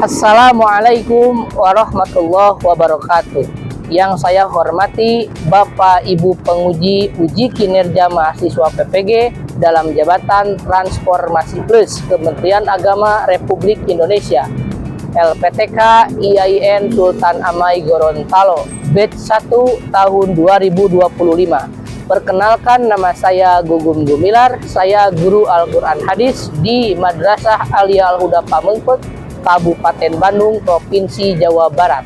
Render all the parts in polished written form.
Assalamualaikum warahmatullahi wabarakatuh. Yang saya hormati Bapak Ibu penguji uji kinerja mahasiswa PPG dalam jabatan Transformasi Plus Kementerian Agama Republik Indonesia, LPTK IAIN Sultan Amai Gorontalo, batch 1 tahun 2025. Perkenalkan, nama saya Gugum Gumilar, saya guru Al-Quran Hadis di Madrasah Alia Al-Huda Pamengpeuk, Kabupaten Bandung, Provinsi Jawa Barat.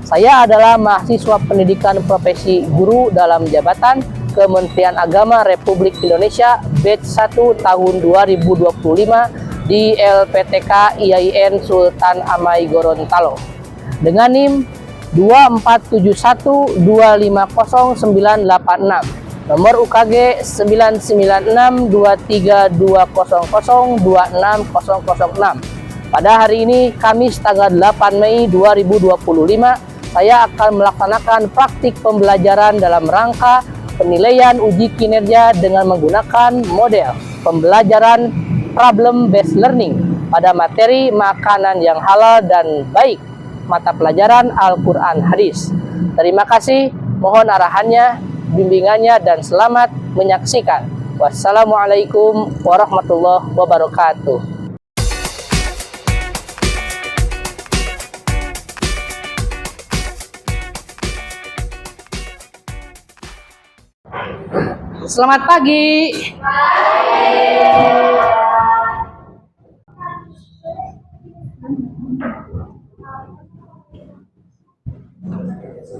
Saya adalah mahasiswa pendidikan profesi guru dalam jabatan Kementerian Agama Republik Indonesia, batch 1 tahun 2025 di LPTK IAIN Sultan Amai Gorontalo dengan NIM 24712500986, nomor UKG 9962320026006. Pada hari ini, Kamis tanggal 8 Mei 2025, saya akan melaksanakan praktik pembelajaran dalam rangka penilaian uji kinerja dengan menggunakan model pembelajaran problem based learning pada materi makanan yang halal dan baik, mata pelajaran Al-Quran Hadis. Terima kasih, mohon arahannya, bimbingannya, dan selamat menyaksikan. Wassalamualaikum warahmatullahi wabarakatuh. Selamat pagi.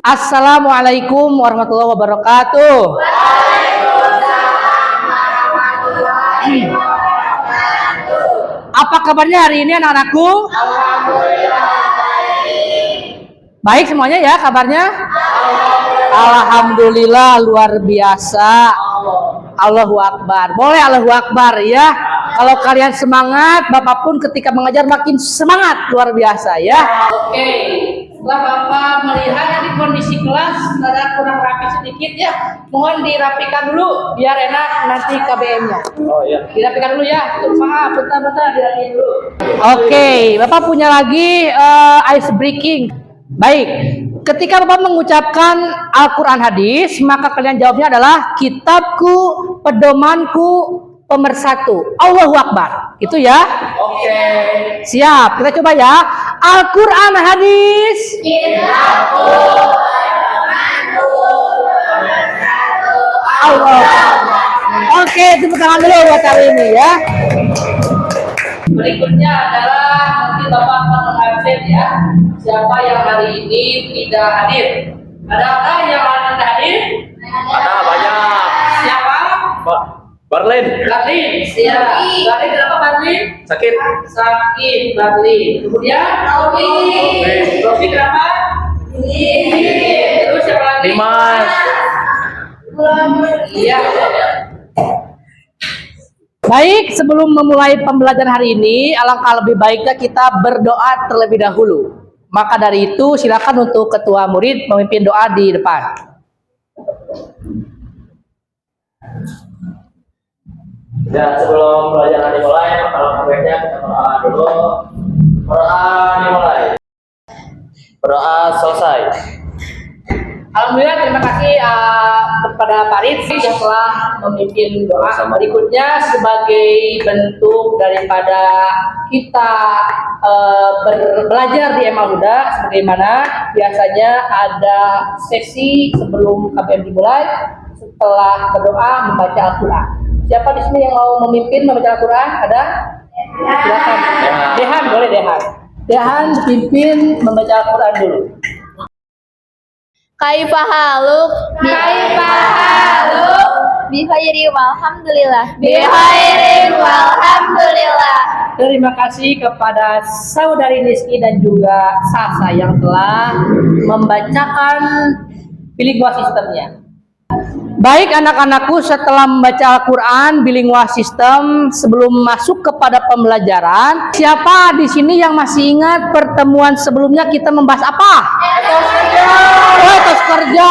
Assalamualaikum warahmatullahi wabarakatuh. Apa kabarnya hari ini anak-anakku? Baik semuanya ya kabarnya? Alhamdulillah, luar biasa. Allahu Akbar. Boleh Allahu Akbar ya. Kalau kalian semangat, Bapak pun ketika mengajar makin semangat, luar biasa ya. Oke. Setelah Bapak melihat ini kondisi kelas ada kurang rapi sedikit ya, mohon dirapikan dulu biar enak nanti KBM-nya. Oh iya. Dirapikan dulu ya. Maaf, bentar-bentar dirapikan dulu. Oke, Bapak punya lagi ice breaking. Baik. Ketika Bapak mengucapkan Al-Quran Hadis, maka kalian jawabnya adalah kitabku, pedomanku, pemersatu. Allahu Akbar. Itu ya. Oke. Siap. Kita coba ya. Al-Quran Hadis. Kitabku, pedomanku, pemersatu. Allah. Oke, tepuk tangan dulu buat hari ini ya. Berikutnya adalah nanti Bapak akan mengabsen ya. Siapa yang hari ini tidak hadir? Adakah yang hari ini hadir? Ada banyak. Siapa? Barlin. Barlin. Siap. Barlin kenapa Barlin? Sakit. Sakit Barlin. Kemudian Rofi. Rofi kenapa? Terus siapa lagi? Dimas. Iya. Baik, sebelum memulai pembelajaran hari ini, alangkah lebih baiknya kita berdoa terlebih dahulu. Maka dari itu, silakan untuk ketua murid memimpin doa di depan. Dan sebelum pelajaran dimulai, maka langkahnya kita berdoa dulu. Berdoa dimulai. Berdoa selesai. Alhamdulillah, terima kasih kepada Pak Ritz yang telah memimpin doa. Berikutnya sebagai bentuk daripada kita belajar di Al-Huda, sebagaimana biasanya ada sesi sebelum KBM dimulai, setelah berdoa membaca Al-Quran. Siapa di sini yang mau memimpin membaca Al-Quran? Ada? Silakan. Dehan, boleh Dehan. Dehan pimpin membaca Al-Quran dulu. Kaifa haluk? Bihairin walhamdulillah. Terima kasih kepada saudari Niski dan juga Sasa yang telah membacakan bilingual sistemnya. Baik anak-anakku, setelah membaca Al-Quran bilingual sistem, sebelum masuk kepada pembelajaran, siapa di sini yang masih ingat pertemuan sebelumnya kita membahas apa? Etos kerja. Oh, etos kerja.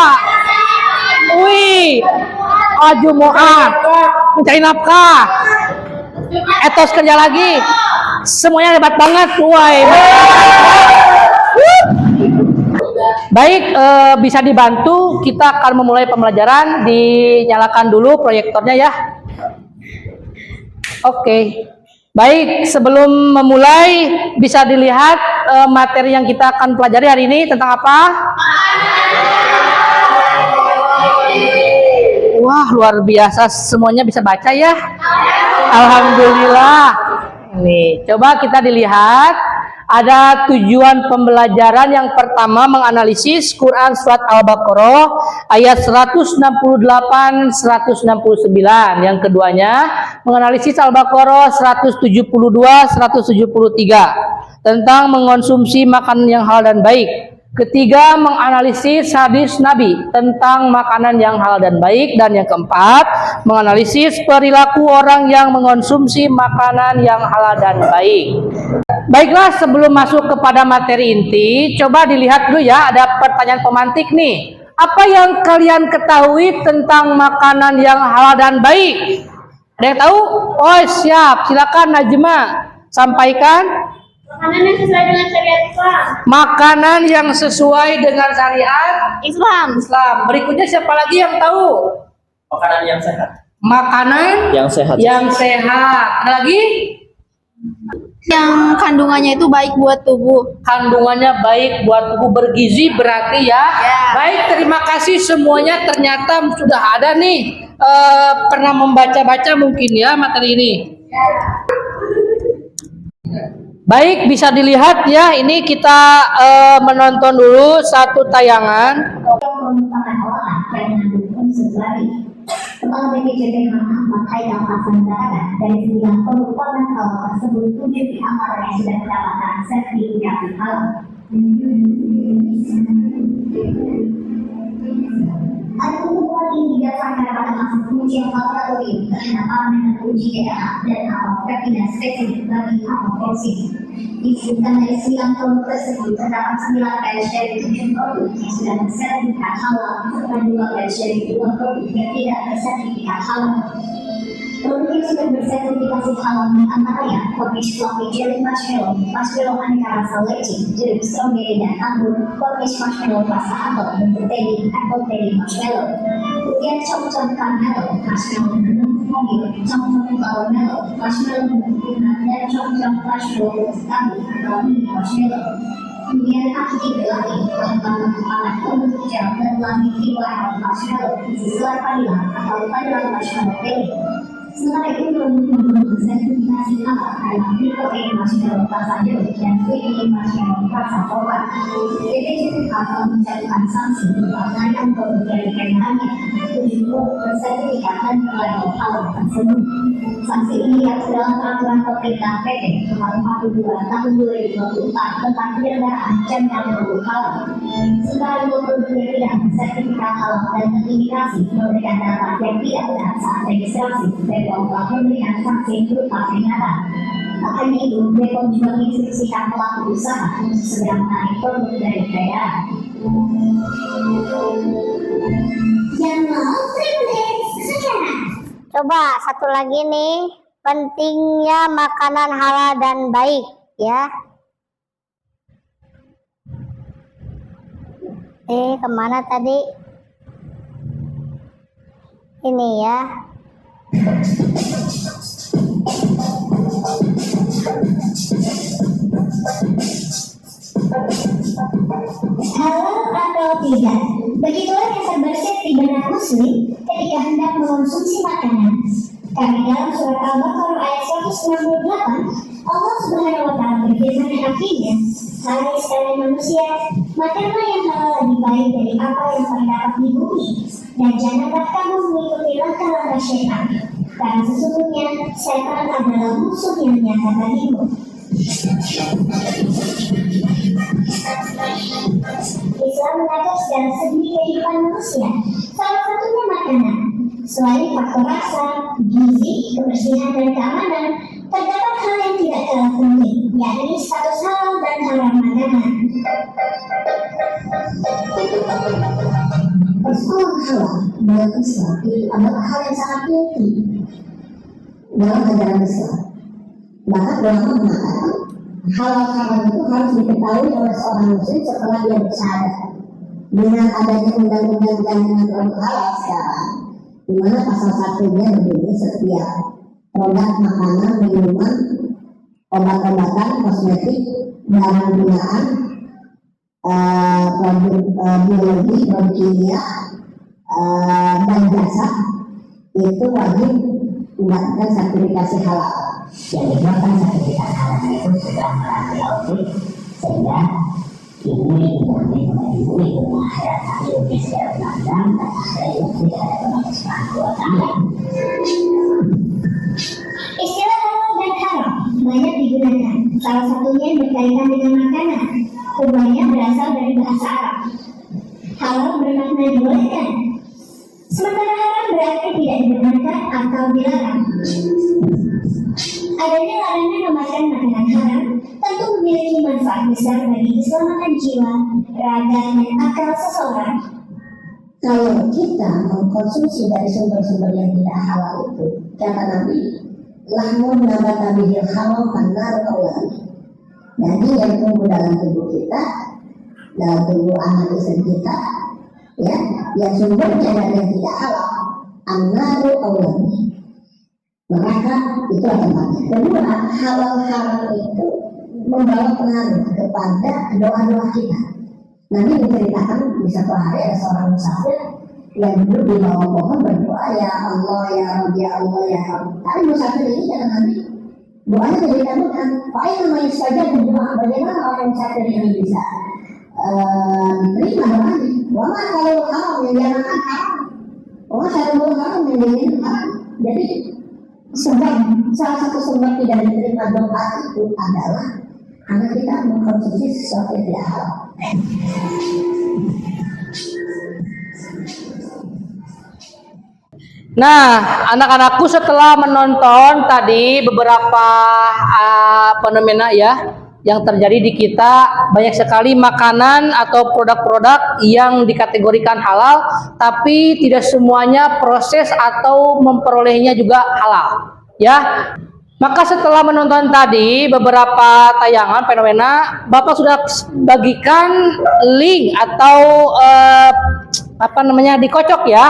Wih, Jumu'ah, mencari nafkah. Etos kerja lagi. Semuanya hebat banget, woi. Baik, bisa dibantu. Kita akan memulai pembelajaran. Dinyalakan dulu proyektornya ya. Oke. Baik, sebelum memulai bisa dilihat materi yang kita akan pelajari hari ini tentang apa? Wah, luar biasa, semuanya bisa baca ya. Alhamdulillah. Nih, coba kita dilihat. Ada tujuan pembelajaran. Yang pertama, menganalisis Quran surat Al-Baqarah ayat 168 169. Yang keduanya, menganalisis Al-Baqarah 172 173 tentang mengonsumsi makanan yang halal dan baik. Ketiga, menganalisis hadis Nabi tentang makanan yang halal dan baik. Dan yang keempat, menganalisis perilaku orang yang mengonsumsi makanan yang halal dan baik. Baiklah, sebelum masuk kepada materi inti, coba dilihat dulu ya, ada pertanyaan pemantik nih. Apa yang kalian ketahui tentang makanan yang halal dan baik? Ada yang tahu? Oh siap, silakan Najma sampaikan. Makanan yang sesuai dengan syariat Islam. Makanan yang sesuai dengan syariat Islam. Berikutnya siapa lagi yang tahu? Makanan yang sehat. Makanan Yang sehat. Ada lagi? Yang kandungannya itu baik buat tubuh. Kandungannya baik buat tubuh, bergizi berarti ya. Baik, terima kasih semuanya. Ternyata sudah ada nih pernah membaca-baca mungkin ya materi ini. Baik, bisa dilihat ya. Ini kita menonton dulu satu tayangan. Merupakan olahan yang mengandung unsur babi. Kepala BPJS Ahmad Haidar Hasan mengatakan dari 9 produk pangan halal tersebut 7 di antaranya sudah mendapatkan sertifikasi halal. Ada hubungan ini didasarkan pada hasil pengujian laboratorium terhadap parameter uji DNA dan apakah tidak spesifik bagi atau porsi. Disebutkan dari 9 produk tersebut terdapat 9 batch dari 7 produk yang sudah bersertifikat halal serta 2 batch dari 2 produk yang tidak bersertifikat halal. Produk yang sudah bersertifikasi halal di antaranya Cornish Fluffy Jelly Marshmallow, Marshmallow aneka rasa leci, jeruk strawberry dan anggur, Cornish Marshmallow rasa apel, bentuk teddy, apple teddy marshmallow. Kemudian Chom Caramel, Marshmallow bentuk mobil, Chom Caramel, Marshmallow bentuk bunga, dan Chom Marshmallow bentuk kambing atau mini marshmallow. Kemudian Aki Belati, bahan-bahan panas bentuk gel dan langit warna marshmallow, isi selai vanilla atau vanilla marshmallow filling. Sementara itu produk yang belum bersertifikasi halal adalah Protein Marshmallow rasa jeruk dan Sweet Marshmallow rasa coklat. BPJS akan menjatuhkan sanksi berupa penarikan produk dari kemenangannya 7 produk bersertifikat dan berlabel halal tersebut. Sanksi ini diatur dalam peraturan pemerintah PT Nomor 42 Tahun 2024 tentang penyelenggaraan jaminan produk halal. Sementara itu produk yang tidak bersertifikat halal dan terindikasi memberikan data yang tidak benar saat registrasi telah memberikan sanksi berupa peringatan. Tak hanya itu, BPOM juga menginstruksikan pelaku usaha untuk segera menarik produk dari peredaran. Yang mau privilege sekarang. Coba satu lagi nih, pentingnya makanan halal dan baik ya. Kemana tadi? Ini ya. Halal atau tidak? Begitulah yang terbersih di benak muslim ketika hendak mengonsumsi makanan. Karena dalam surat Al-Baqarah ayat 168, Allah Subhanahu wa Ta'ala berfirman yang artinya, hai sekalian manusia, makanlah yang halal lebih baik dari apa yang terdapat di bumi, dan janganlah kamu mengikuti langkah-langkah syaitan, karena sesungguhnya syaitan adalah musuh yang nyata bagimu. Islam mengatur segala segi kehidupan manusia, salah satunya makanan. Selain faktor rasa, gizi, kebersihan, dan keamanan, terdapat hal yang tidak kalah penting, yakni status halal dan haram makanan. Persoalan halal dalam Islam itu adalah hal yang sangat penting dalam ajaran Islam. Maka ulama mengatakan halal haram itu harus diketahui oleh seorang muslim setelah dia bersyahadat. Dengan adanya undang-undang jaminan produk halal sekarang, di mana pasal 1-nya berbunyi setiap produk makanan, minuman, obat-obatan, kosmetik, barang binaan, produk biologi, produk kimia, dan jasa itu wajib mendapatkan sertifikasi halal. Yang dibuatkan sertifikasi halal itu sudah melalui audit sehingga ini dijamin menjadi hukum akhirat kami lebih secara undang-undang dan akhirnya tidak ada pengawasan kuotanya. Istilah halal dan haram banyak digunakan. Salah satunya berkaitan dengan makanan. Keduanya berasal dari bahasa Arab. Halal bermakna dibolehkan, sementara haram berarti tidak dibenarkan atau dilarang. Adanya larangan memakan makanan haram tentu memiliki manfaat besar bagi keselamatan jiwa, raga, dan akal seseorang. Kalau kita mengkonsumsi dari sumber-sumber yang tidak halal itu, kata Nabi, lahmun nabata bihil haram manar awali. Jadi yang tumbuh dalam tubuh kita, dalam tubuh anak istri kita, ya, yang sumbernya dari yang tidak halal, annaru awali. Neraka itu tempatnya. Kedua, halal haram itu membawa pengaruh kepada doa-doa kita. Nabi menceritakan di satu hari ada seorang musafir yang duduk di bawah pohon berdoa, ya Allah, ya Rabbi, ya Allah, ya Rabbi. Tapi musafir ini kata Nabi, doanya tidak dikabulkan. Pak yang namanya saja berdoa, bagaimana orang musafir ini bisa diterima doanya? Wama kalau haram yang dia makan haram, wama kalau haram yang dia minum haram. Jadi sebab salah satu sebab tidak diterima doa itu adalah karena kita mengkonsumsi sesuatu yang tidak halal. Nah, anak-anakku setelah menonton tadi beberapa fenomena ya yang terjadi di kita, banyak sekali makanan atau produk-produk yang dikategorikan halal, tapi tidak semuanya proses atau memperolehnya juga halal, ya. Maka setelah menonton tadi beberapa tayangan fenomena, Bapak sudah bagikan link atau dikocok ya.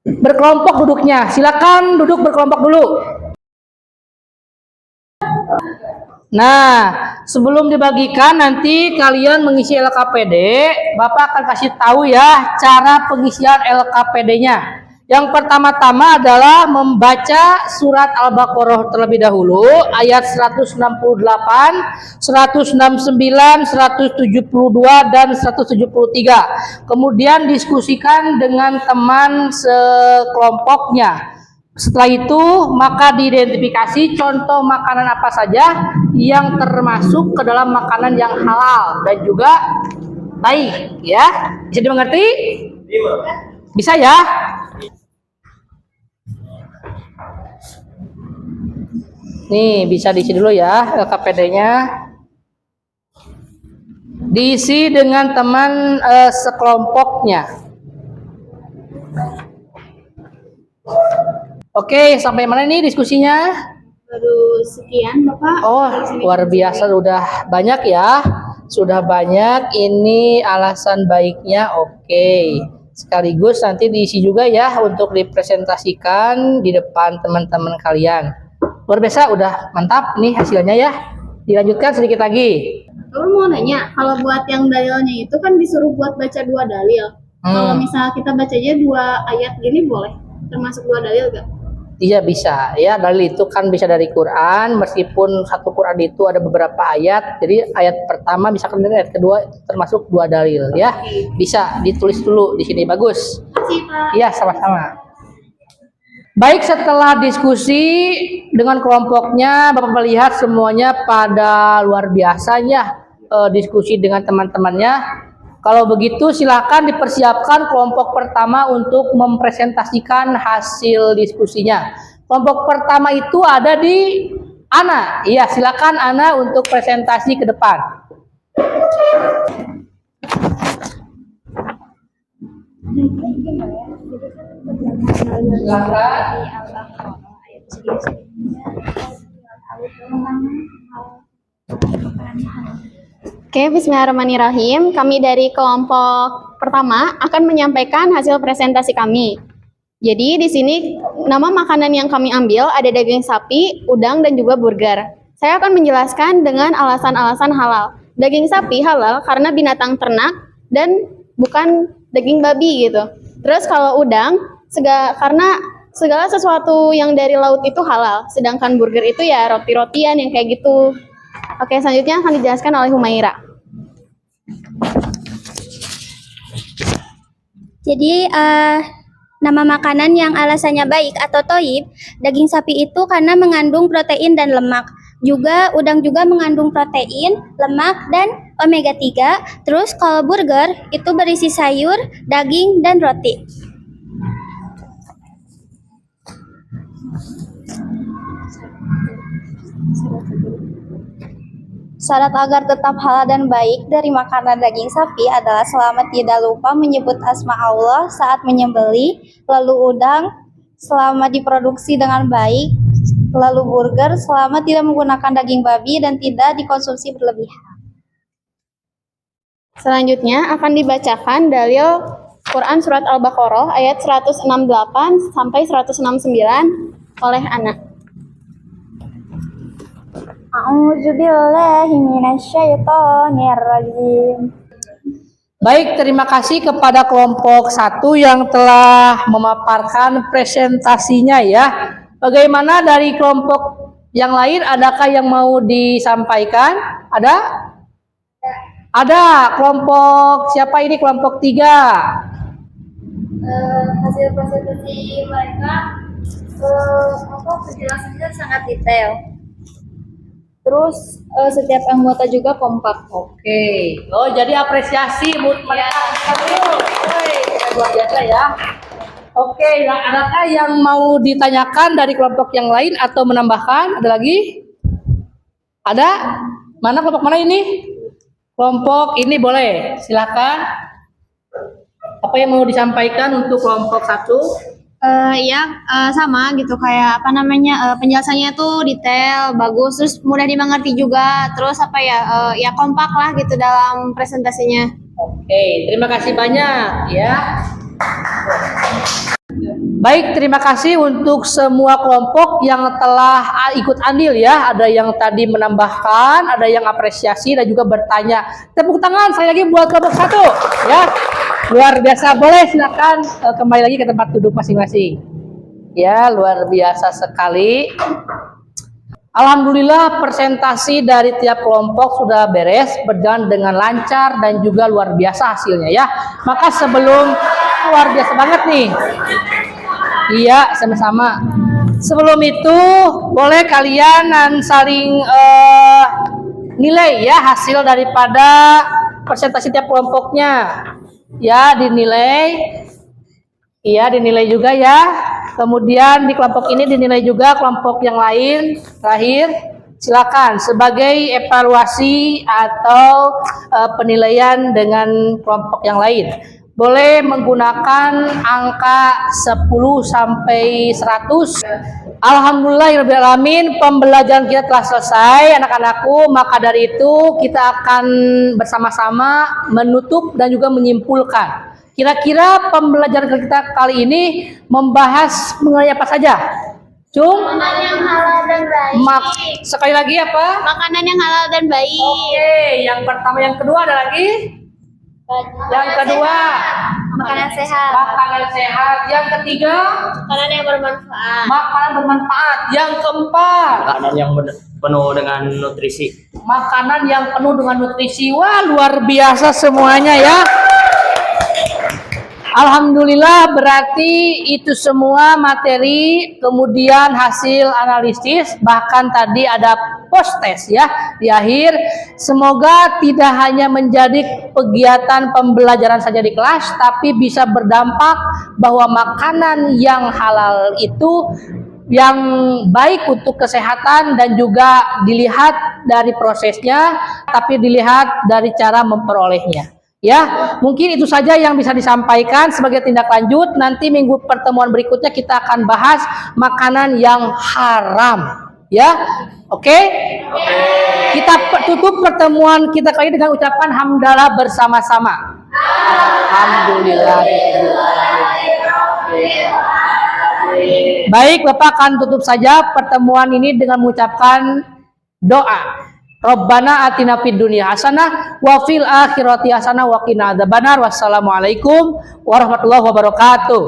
Berkelompok duduknya, silakan duduk berkelompok dulu. Nah, sebelum dibagikan nanti kalian mengisi LKPD, Bapak akan kasih tahu ya cara pengisian LKPD-nya. Yang pertama-tama adalah membaca surat Al-Baqarah terlebih dahulu, ayat 168, 169, 172, dan 173. Kemudian diskusikan dengan teman sekelompoknya. Setelah itu, maka diidentifikasi contoh makanan apa saja yang termasuk ke dalam makanan yang halal dan juga baik, ya. Bisa dimengerti? Bisa ya? Nih, bisa diisi dulu ya LKPD-nya. Diisi dengan teman sekelompoknya. Oke, sampai mana ini diskusinya? Baru sekian, Bapak. Oh, luar biasa, sudah banyak ya. Sudah banyak, ini alasan baiknya. Oke. Sekaligus nanti diisi juga ya untuk dipresentasikan di depan teman-teman kalian. Luar biasa, udah mantap nih hasilnya ya. Dilanjutkan sedikit lagi. Lalu mau nanya, kalau buat yang dalilnya itu kan disuruh buat baca 2 dalil. Kalau misalnya kita bacanya 2 ayat gini boleh? Termasuk 2 dalil gak? Iya bisa ya, dalil itu kan bisa dari Quran, meskipun satu Quran itu ada beberapa ayat, jadi ayat pertama bisa kemudian ayat kedua termasuk 2 dalil ya. Bisa ditulis dulu di sini, bagus. Iya, sama-sama. Baik, setelah diskusi dengan kelompoknya, Bapak melihat semuanya pada luar biasanya diskusi dengan teman-temannya. Kalau begitu silakan dipersiapkan kelompok pertama untuk mempresentasikan hasil diskusinya. Kelompok pertama itu ada di Ana. Iya, silakan Ana untuk presentasi ke depan. Silakan. Oke, bismillahirrahmanirrahim. Kami dari kelompok pertama akan menyampaikan hasil presentasi kami. Jadi di sini nama makanan yang kami ambil ada daging sapi, udang, dan juga burger. Saya akan menjelaskan dengan alasan-alasan halal. Daging sapi halal karena binatang ternak dan bukan daging babi gitu. Terus kalau udang karena segala sesuatu yang dari laut itu halal. Sedangkan burger itu ya roti-rotian yang kayak gitu. Oke, selanjutnya akan dijelaskan oleh Humaira. Jadi nama makanan yang alasannya baik atau toyib, daging sapi itu karena mengandung protein dan lemak. Juga udang juga mengandung protein, lemak, dan omega 3. Terus kalau burger itu berisi sayur, daging, dan roti. Syarat agar tetap halal dan baik dari makanan daging sapi adalah selama tidak lupa menyebut asma Allah saat menyembelih, lalu udang selama diproduksi dengan baik, lalu burger selama tidak menggunakan daging babi dan tidak dikonsumsi berlebihan. Selanjutnya akan dibacakan dalil Quran Surat Al-Baqarah ayat 168 sampai 169 oleh Ana. A'udzubillahi minasyaitonirrajim. Baik, terima kasih kepada kelompok 1 yang telah memaparkan presentasinya ya. Bagaimana dari kelompok yang lain, adakah yang mau disampaikan? Ada? Ada. Kelompok siapa ini? Kelompok 3. Hasil presentasi mereka penjelasannya sangat detail. Terus setiap anggota juga kompak. Oke. Oh, jadi apresiasi buat mereka. Luar biasa ya. Oke, adakah yang mau ditanyakan dari kelompok yang lain atau menambahkan? Ada lagi? Ada? Mana kelompok mana ini? Kelompok ini boleh. Silakan. Apa yang mau disampaikan untuk kelompok 1? Sama gitu kayak penjelasannya tuh detail, bagus, terus mudah dimengerti juga, terus ya kompak lah gitu dalam presentasinya. Oke, terima kasih banyak ya. Baik, terima kasih untuk semua kelompok yang telah ikut andil ya. Ada yang tadi menambahkan, ada yang apresiasi dan juga bertanya. Tepuk tangan sekali lagi buat kelompok 1 ya. Luar biasa, boleh silakan kembali lagi ke tempat duduk masing-masing. Ya, luar biasa sekali. Alhamdulillah presentasi dari tiap kelompok sudah beres, berjalan dengan lancar dan juga luar biasa hasilnya ya. Maka sebelum luar biasa banget nih. Iya, sama-sama. Sebelum itu boleh kalian saling nilai ya hasil daripada presentasi tiap kelompoknya. Ya, dinilai. Iya, dinilai juga ya. Kemudian di kelompok ini dinilai juga kelompok yang lain. Terakhir, silakan sebagai evaluasi atau penilaian dengan kelompok yang lain. Boleh menggunakan angka 10 sampai 100. Alhamdulillahirrahmanirrahim, pembelajaran kita telah selesai anak-anakku. Maka dari itu kita akan bersama-sama menutup dan juga menyimpulkan. Kira-kira pembelajaran kita kali ini membahas mengenai apa saja? Makanan yang halal dan baik. Sekali lagi apa? Makanan yang halal dan baik. Oke, yang pertama, yang kedua ada lagi? Yang kedua, Makanan sehat. makanan sehat. Yang ketiga, Makanan yang bermanfaat. makanan bermanfaat. Yang keempat, Makanan yang penuh dengan nutrisi. makanan yang penuh dengan nutrisi. Wah, luar biasa semuanya ya. Alhamdulillah, berarti itu semua materi, kemudian hasil analisis, bahkan tadi ada post test ya di akhir. Semoga tidak hanya menjadi kegiatan pembelajaran saja di kelas, tapi bisa berdampak bahwa makanan yang halal itu yang baik untuk kesehatan dan juga dilihat dari prosesnya, tapi dilihat dari cara memperolehnya. Ya, mungkin itu saja yang bisa disampaikan sebagai tindak lanjut. Nanti minggu pertemuan berikutnya kita akan bahas makanan yang haram. Ya, Oke? Kita tutup pertemuan kita kali ini dengan ucapan hamdalah bersama-sama. Alhamdulillah. Baik, Bapak akan tutup saja pertemuan ini dengan mengucapkan doa. Rabbana atina fid dunya hasanah wa fil akhirati hasanah wa qina adzabannar. Wassalamualaikum warahmatullahi wabarakatuh.